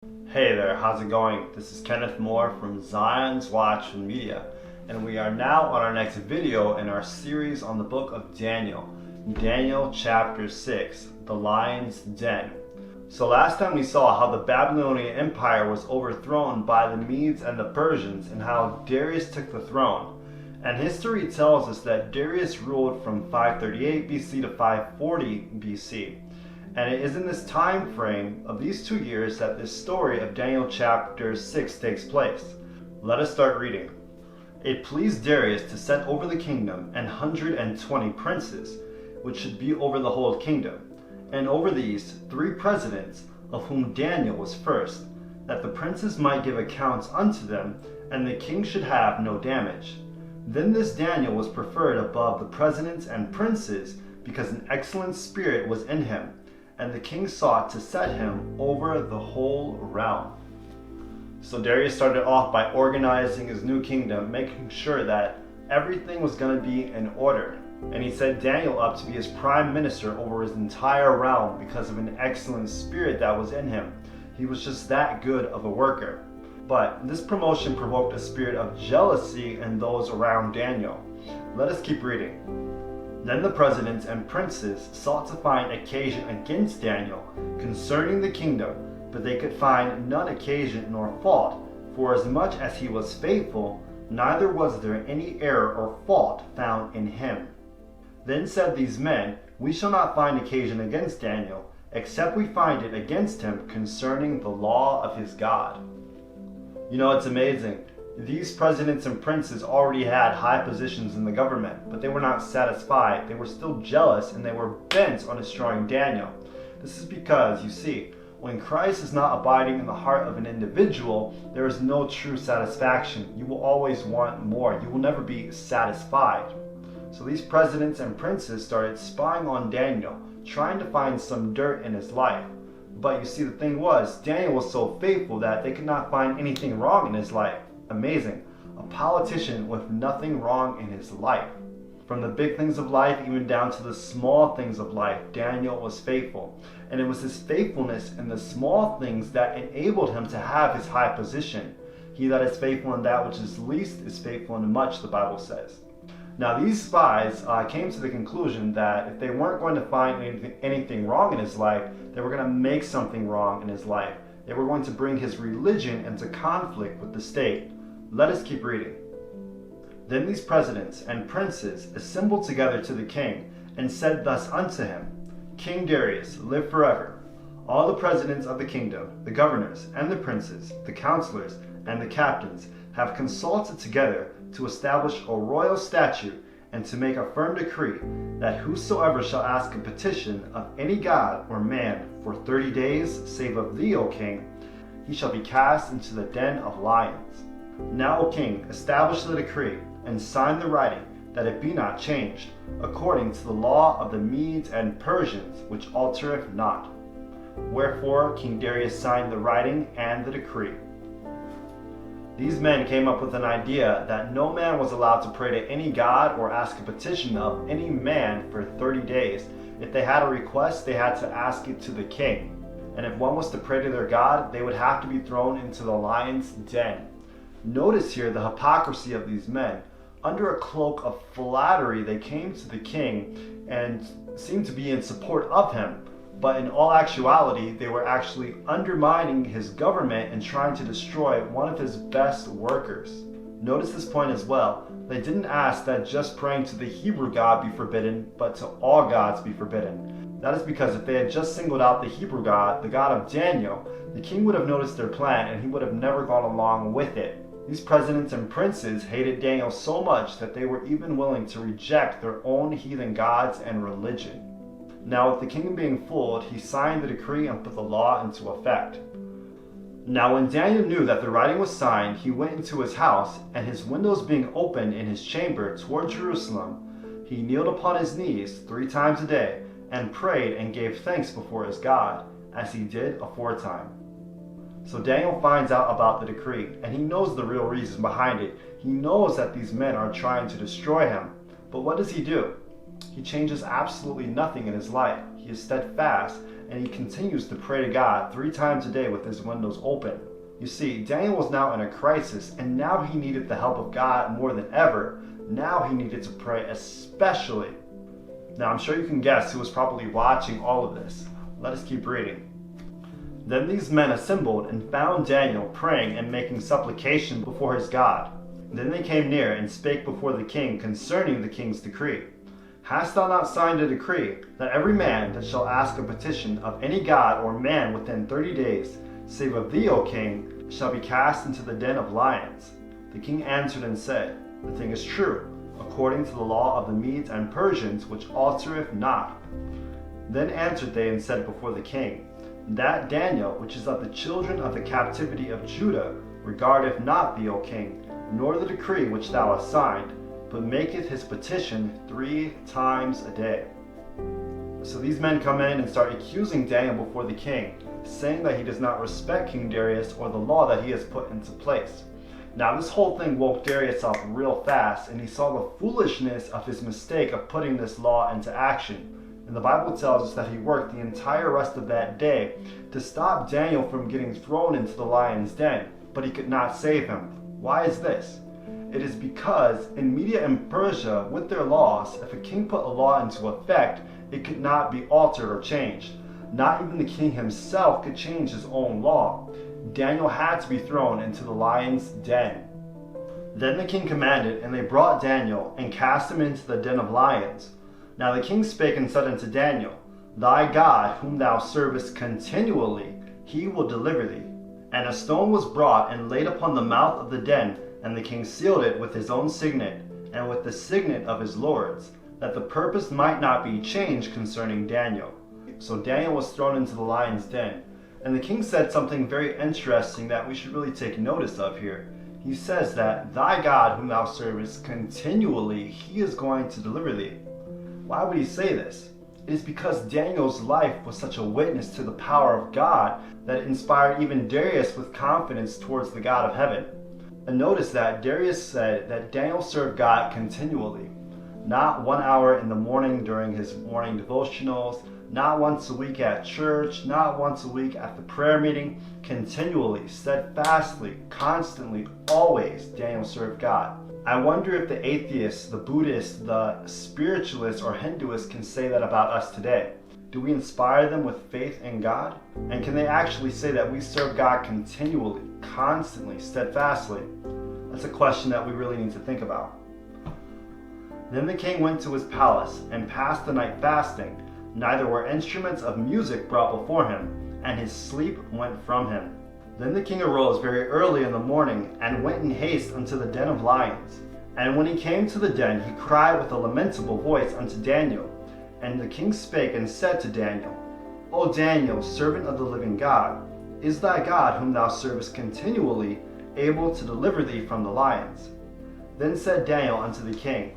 Hey there, how's it going? This is Kenneth Moore from Zion's Watch Media, and we are now on our next video in our series on the book of Daniel. Daniel chapter 6, the lion's den. So last time we saw how the Babylonian Empire was overthrown by the Medes and the Persians and how Darius took the throne. And history tells us that Darius ruled from 538 BC to 540 BC. And it is in this time frame of these 2 years that this story of Daniel chapter 6 takes place. Let us start reading. It pleased Darius to set over the kingdom 120 princes, which should be over the whole kingdom, and over these 3 presidents, of whom Daniel was first, that the princes might give accounts unto them, and the king should have no damage. Then this Daniel was preferred above the presidents and princes, because an excellent spirit was in him, and the king sought to set him over the whole realm. So Darius started off by organizing his new kingdom, making sure that everything was going to be in order. And he set Daniel up to be his prime minister over his entire realm because of an excellent spirit that was in him. He was just that good of a worker. But this promotion provoked a spirit of jealousy in those around Daniel. Let us keep reading. Then the presidents and princes sought to find occasion against Daniel concerning the kingdom, but they could find none occasion nor fault, for as much as he was faithful, neither was there any error or fault found in him. Then said these men, We shall not find occasion against Daniel, except we find it against him concerning the law of his God. You know, it's amazing. These presidents and princes already had high positions in the government, but they were not satisfied. They were still jealous, and they were bent on destroying Daniel. This is because, you see, when Christ is not abiding in the heart of an individual, there is no true satisfaction. You will always want more. You will never be satisfied. So these presidents and princes started spying on Daniel, trying to find some dirt in his life. But you see, the thing was, Daniel was so faithful that they could not find anything wrong in his life. Amazing. A politician with nothing wrong in his life. From the big things of life even down to the small things of life, Daniel was faithful. And it was his faithfulness in the small things that enabled him to have his high position. He that is faithful in that which is least is faithful in much, the Bible says. Now these spies came to the conclusion that if they weren't going to find anything wrong in his life, they were going to make something wrong in his life. They were going to bring his religion into conflict with the state. Let us keep reading. Then these presidents and princes assembled together to the king, and said thus unto him, King Darius, live forever. All the presidents of the kingdom, the governors, and the princes, the counselors, and the captains, have consulted together to establish a royal statute, and to make a firm decree, that whosoever shall ask a petition of any god or man for 30 days, save of thee, O king, he shall be cast into the den of lions. Now, O king, establish the decree, and sign the writing, that it be not changed, according to the law of the Medes and Persians, which altereth not. Wherefore King Darius signed the writing and the decree. These men came up with an idea that no man was allowed to pray to any god or ask a petition of any man for 30 days. If they had a request, they had to ask it to the king. And if one was to pray to their god, they would have to be thrown into the lion's den. Notice here the hypocrisy of these men. Under a cloak of flattery, they came to the king and seemed to be in support of him. But in all actuality, they were actually undermining his government and trying to destroy one of his best workers. Notice this point as well. They didn't ask that just praying to the Hebrew God be forbidden, but to all gods be forbidden. That is because if they had just singled out the Hebrew God, the God of Daniel, the king would have noticed their plan and he would have never gone along with it. These presidents and princes hated Daniel so much that they were even willing to reject their own heathen gods and religion. Now, with the king being fooled, he signed the decree and put the law into effect. Now, when Daniel knew that the writing was signed, he went into his house, and his windows being opened in his chamber toward Jerusalem, he kneeled upon his knees 3 times a day, and prayed and gave thanks before his God, as he did aforetime. So Daniel finds out about the decree, and he knows the real reason behind it. He knows that these men are trying to destroy him. But what does he do? He changes absolutely nothing in his life. He is steadfast, and he continues to pray to God 3 times a day with his windows open. You see, Daniel was now in a crisis, and now he needed the help of God more than ever. Now he needed to pray especially. Now I'm sure you can guess who was probably watching all of this. Let us keep reading. Then these men assembled and found Daniel praying and making supplication before his God. Then they came near and spake before the king concerning the king's decree. Hast thou not signed a decree, that every man that shall ask a petition of any god or man within 30 days, save of thee, O king, shall be cast into the den of lions? The king answered and said, The thing is true, according to the law of the Medes and Persians, which altereth not. Then answered they and said before the king, That Daniel, which is of the children of the captivity of Judah, regardeth not thee, O king, nor the decree which thou hast signed, but maketh his petition 3 times a day. So these men come in and start accusing Daniel before the king, saying that he does not respect King Darius or the law that he has put into place. Now this whole thing woke Darius up real fast, and he saw the foolishness of his mistake of putting this law into action. And the Bible tells us that he worked the entire rest of that day to stop Daniel from getting thrown into the lion's den, but he could not save him. Why is this? It is because in Media and Persia, with their laws, if a king put a law into effect, it could not be altered or changed. Not even the king himself could change his own law. Daniel had to be thrown into the lion's den. Then the king commanded, and they brought Daniel and cast him into the den of lions. Now the king spake and said unto Daniel, Thy God, whom thou servest continually, he will deliver thee. And a stone was brought and laid upon the mouth of the den, and the king sealed it with his own signet, and with the signet of his lords, that the purpose might not be changed concerning Daniel. So Daniel was thrown into the lion's den. And the king said something very interesting that we should really take notice of here. He says that, Thy God, whom thou servest continually, he is going to deliver thee. Why would he say this? It is because Daniel's life was such a witness to the power of God that it inspired even Darius with confidence towards the God of heaven. And notice that Darius said that Daniel served God continually. Not 1 hour in the morning during his morning devotionals, not once a week at church, not once a week at the prayer meeting. Continually, steadfastly, constantly, always, Daniel served God. I wonder if the atheists, the Buddhists, the spiritualists, or Hinduists can say that about us today. Do we inspire them with faith in God? And can they actually say that we serve God continually, constantly, steadfastly? That's a question that we really need to think about. Then the king went to his palace and passed the night fasting. Neither were instruments of music brought before him, and his sleep went from him. Then the king arose very early in the morning, and went in haste unto the den of lions. And when he came to the den, he cried with a lamentable voice unto Daniel. And the king spake and said to Daniel, O Daniel, servant of the living God, is thy God, whom thou servest continually, able to deliver thee from the lions? Then said Daniel unto the king,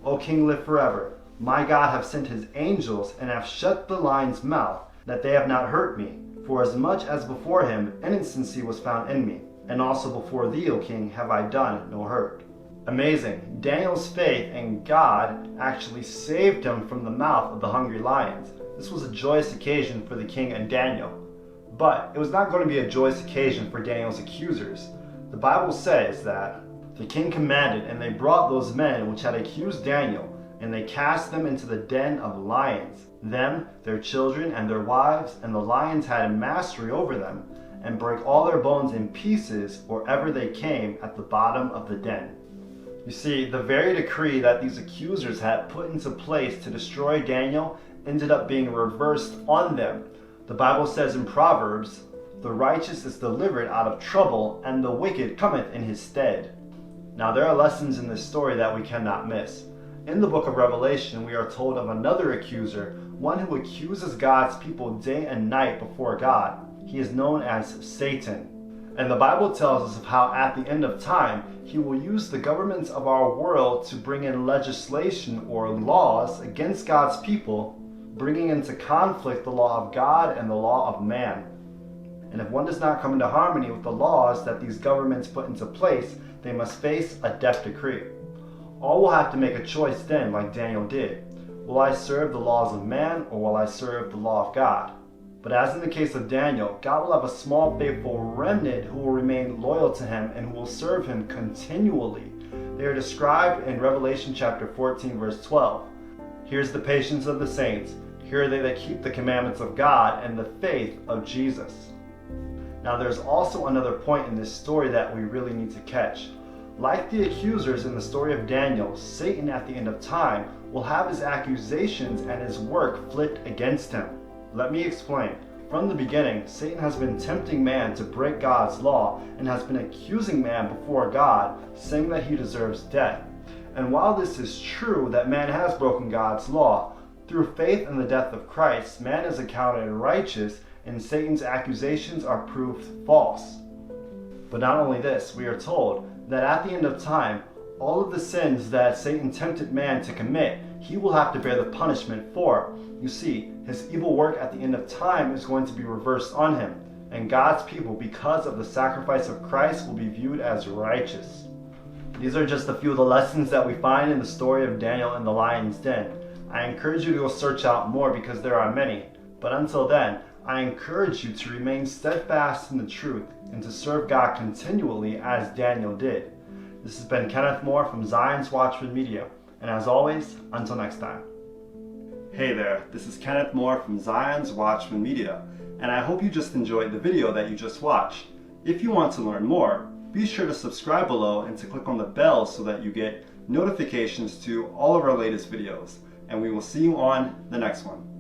O king, live forever. My God hath sent his angels, and hath shut the lion's mouth, that they have not hurt me. For as much as before him innocency was found in me, and also before thee, O king, have I done no hurt. Amazing. Daniel's faith in God actually saved him from the mouth of the hungry lions. This was a joyous occasion for the king and Daniel. But it was not going to be a joyous occasion for Daniel's accusers. The Bible says that the king commanded, and they brought those men which had accused Daniel, and they cast them into the den of lions. Them, their children, and their wives, and the lions had mastery over them, and brake all their bones in pieces wherever they came at the bottom of the den. You see, the very decree that these accusers had put into place to destroy Daniel ended up being reversed on them. The Bible says in Proverbs, the righteous is delivered out of trouble, and the wicked cometh in his stead. Now there are lessons in this story that we cannot miss. In the book of Revelation, we are told of another accuser, one who accuses God's people day and night before God. He is known as Satan. And the Bible tells us of how at the end of time, he will use the governments of our world to bring in legislation or laws against God's people, bringing into conflict the law of God and the law of man. And if one does not come into harmony with the laws that these governments put into place, they must face a death decree. All will have to make a choice then, like Daniel did. Will I serve the laws of man, or will I serve the law of God? But as in the case of Daniel, God will have a small faithful remnant who will remain loyal to him and who will serve him continually. They are described in Revelation chapter 14 verse 12. Here's the patience of the saints. Here are they that keep the commandments of God and the faith of Jesus. Now there's also another point in this story that we really need to catch. Like the accusers in the story of Daniel, Satan at the end of time will have his accusations and his work flipped against him. Let me explain. From the beginning, Satan has been tempting man to break God's law and has been accusing man before God, saying that he deserves death. And while this is true that man has broken God's law, through faith in the death of Christ, man is accounted righteous and Satan's accusations are proved false. But not only this, we are told that at the end of time, all of the sins that Satan tempted man to commit, he will have to bear the punishment for. You see, his evil work at the end of time is going to be reversed on him, and God's people, because of the sacrifice of Christ, will be viewed as righteous. These are just a few of the lessons that we find in the story of Daniel in the lion's den. I encourage you to go search out more because there are many. But until then, I encourage you to remain steadfast in the truth and to serve God continually as Daniel did. This has been Kenneth Moore from Zion's Watchman Media. And as always, until next time. Hey there, this is Kenneth Moore from Zion's Watchman Media. And I hope you just enjoyed the video that you just watched. If you want to learn more, be sure to subscribe below and to click on the bell so that you get notifications to all of our latest videos. And we will see you on the next one.